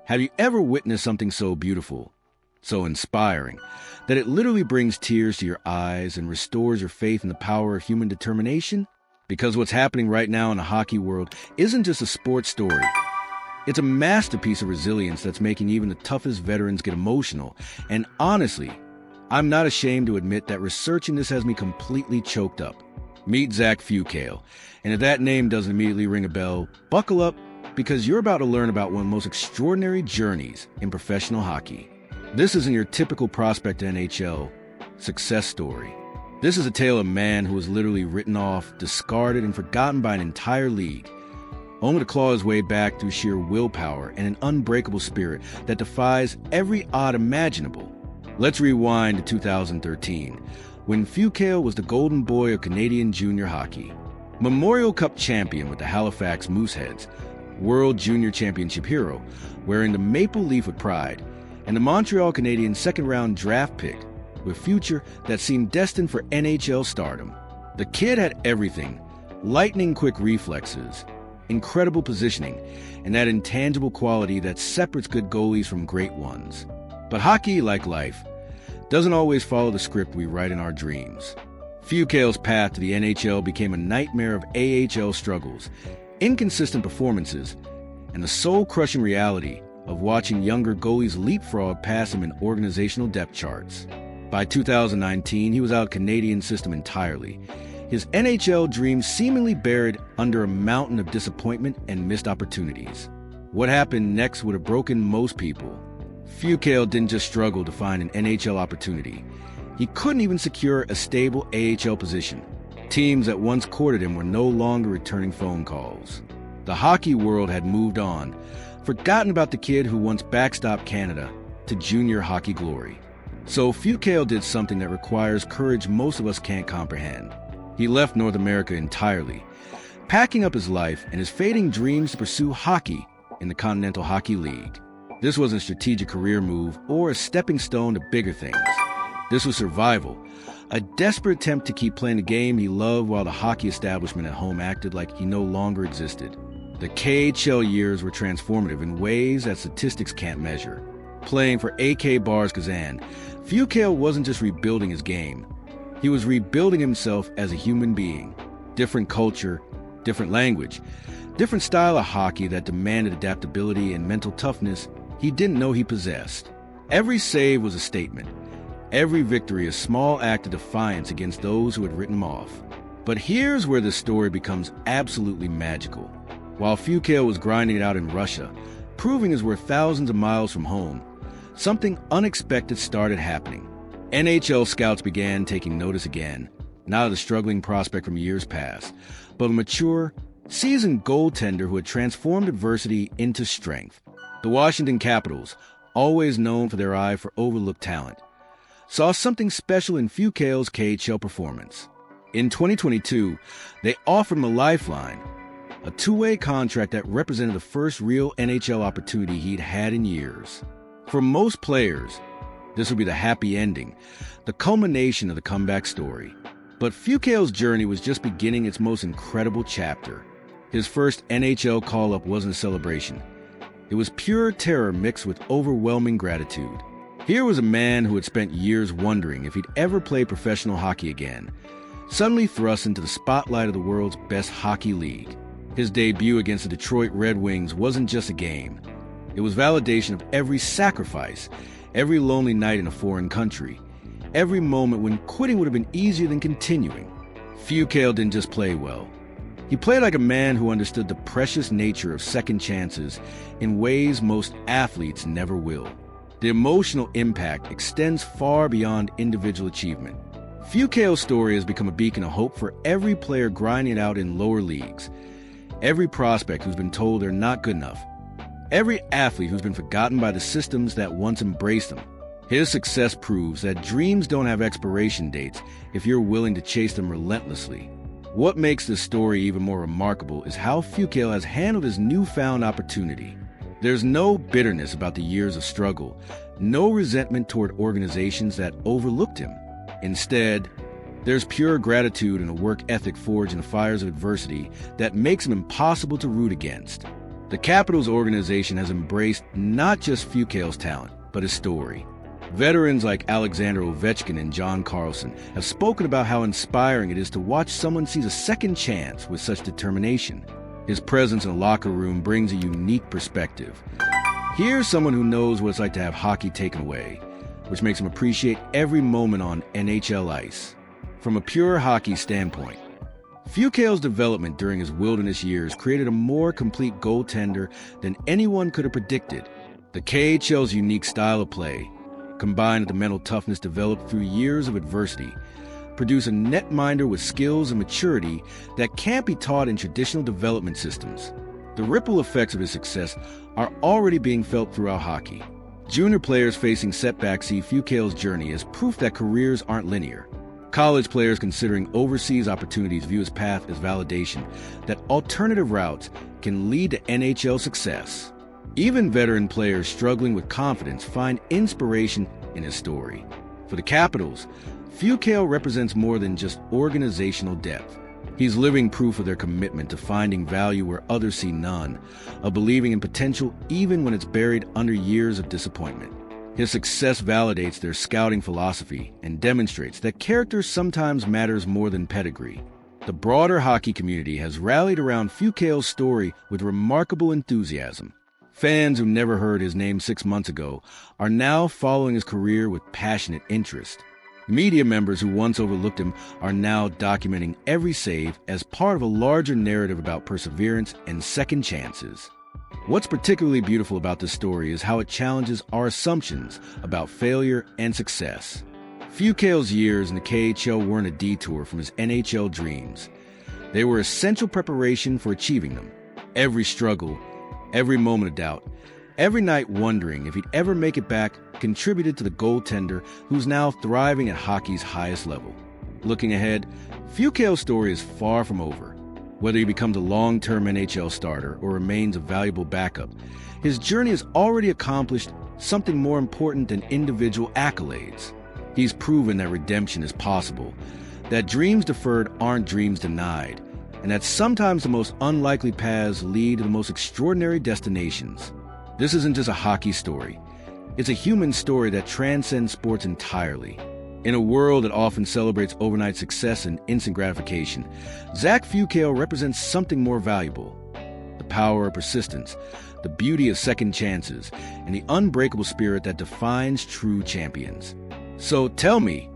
Have you ever witnessed something so beautiful, so inspiring, that it literally brings tears to your eyes and restores your faith in the power of human determination? Because what's happening right now in the hockey world isn't just a sports story. It's a masterpiece of resilience that's making even the toughest veterans get emotional. And honestly, I'm not ashamed to admit that researching this has me completely choked up. Meet Zach Fucale. And if that name doesn't immediately ring a bell, buckle up, because you're about to learn about one of the most extraordinary journeys in professional hockey. This isn't your typical prospect NHL success story. This is a tale of a man who was literally written off, discarded, and forgotten by an entire league, only to claw his way back through sheer willpower and an unbreakable spirit that defies every odd imaginable. Let's rewind to 2013, when Fucale was the golden boy of Canadian junior hockey. Memorial Cup champion with the Halifax Mooseheads, World Junior Championship hero, wearing the maple leaf with pride, and the Montreal Canadiens second-round draft pick with future that seemed destined for NHL stardom. The kid had everything: lightning-quick reflexes, incredible positioning, and that intangible quality that separates good goalies from great ones. But hockey, like life, doesn't always follow the script we write in our dreams. Fucale's path to the NHL became a nightmare of AHL struggles, inconsistent performances, and the soul-crushing reality of watching younger goalies leapfrog past him in organizational depth charts. By 2019, he was out of the Canadian system entirely, his NHL dreams seemingly buried under a mountain of disappointment and missed opportunities. What happened next would have broken most people. Fucale didn't just struggle to find an NHL opportunity. He couldn't even secure a stable AHL position. Teams that once courted him were no longer returning phone calls. The hockey world had moved on, forgotten about the kid who once backstopped Canada to junior hockey glory. So Fucale did something that requires courage most of us can't comprehend. He left North America entirely, packing up his life and his fading dreams to pursue hockey in the Continental Hockey League. This wasn't a strategic career move or a stepping stone to bigger things. This was survival, a desperate attempt to keep playing the game he loved while the hockey establishment at home acted like he no longer existed. The KHL years were transformative in ways that statistics can't measure. Playing for AK Bars Kazan, Fucale wasn't just rebuilding his game. He was rebuilding himself as a human being. Different culture, different language, different style of hockey that demanded adaptability and mental toughness he didn't know he possessed. Every save was a statement. Every victory a small act of defiance against those who had written him off. But here's where the story becomes absolutely magical. While Fucale was grinding it out in Russia, proving his worth thousands of miles from home, something unexpected started happening. NHL scouts began taking notice again, not of the struggling prospect from years past, but a mature, seasoned goaltender who had transformed adversity into strength. The Washington Capitals, always known for their eye for overlooked talent, saw something special in Fucale's KHL performance. In 2022, they offered him a lifeline, a two-way contract that represented the first real NHL opportunity he'd had in years. For most players, this would be the happy ending, the culmination of the comeback story. But Fucale's journey was just beginning its most incredible chapter. His first NHL call-up wasn't a celebration. It was pure terror mixed with overwhelming gratitude. Here was a man who had spent years wondering if he'd ever play professional hockey again, suddenly thrust into the spotlight of the world's best hockey league. His debut against the Detroit Red Wings wasn't just a game. It was validation of every sacrifice, every lonely night in a foreign country, every moment when quitting would have been easier than continuing. Fucale didn't just play well. He played like a man who understood the precious nature of second chances in ways most athletes never will. The emotional impact extends far beyond individual achievement. Fucale's story has become a beacon of hope for every player grinding it out in lower leagues, every prospect who's been told they're not good enough, every athlete who's been forgotten by the systems that once embraced them. His success proves that dreams don't have expiration dates if you're willing to chase them relentlessly. What makes this story even more remarkable is how Fucale has handled his newfound opportunity. There's no bitterness about the years of struggle, no resentment toward organizations that overlooked him. Instead, there's pure gratitude and a work ethic forged in the fires of adversity that makes him impossible to root against. The Capitals organization has embraced not just Fucale's talent, but his story. Veterans like Alexander Ovechkin and John Carlson have spoken about how inspiring it is to watch someone seize a second chance with such determination. His presence in the locker room brings a unique perspective. Here's someone who knows what it's like to have hockey taken away, which makes him appreciate every moment on NHL ice. From a pure hockey standpoint, Fucale's development during his wilderness years created a more complete goaltender than anyone could have predicted. The KHL's unique style of play, combined with the mental toughness developed through years of adversity, produce a netminder with skills and maturity that can't be taught in traditional development systems. The ripple effects of his success are already being felt throughout hockey. Junior players facing setbacks see Fucale's journey as proof that careers aren't linear. College players considering overseas opportunities view his path as validation that alternative routes can lead to NHL success. Even veteran players struggling with confidence find inspiration in his story. For the Capitals, Fucale represents more than just organizational depth. He's living proof of their commitment to finding value where others see none, of believing in potential even when it's buried under years of disappointment. His success validates their scouting philosophy and demonstrates that character sometimes matters more than pedigree. The broader hockey community has rallied around Fucale's story with remarkable enthusiasm. Fans who never heard his name 6 months ago are now following his career with passionate interest. Media members who once overlooked him are now documenting every save as part of a larger narrative about perseverance and second chances. What's particularly beautiful about this story is how it challenges our assumptions about failure and success. Fucale's years in the KHL weren't a detour from his NHL dreams. They were essential preparation for achieving them. Every struggle, every moment of doubt, every night wondering if he'd ever make it back contributed to the goaltender who's now thriving at hockey's highest level. Looking ahead, Fucale's story is far from over. Whether he becomes a long-term NHL starter or remains a valuable backup, his journey has already accomplished something more important than individual accolades. He's proven that redemption is possible, that dreams deferred aren't dreams denied, and that sometimes the most unlikely paths lead to the most extraordinary destinations. This isn't just a hockey story. It's a human story that transcends sports entirely. In a world that often celebrates overnight success and instant gratification, Zach Fucale represents something more valuable: the power of persistence, the beauty of second chances, and the unbreakable spirit that defines true champions. So tell me,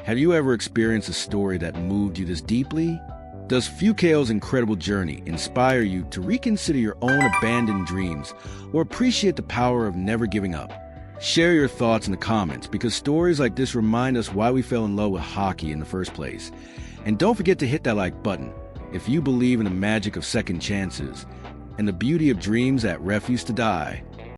have you ever experienced a story that moved you this deeply? Does Fucale's incredible journey inspire you to reconsider your own abandoned dreams or appreciate the power of never giving up? Share your thoughts in the comments, because stories like this remind us why we fell in love with hockey in the first place. And don't forget to hit that like button if you believe in the magic of second chances and the beauty of dreams that refuse to die.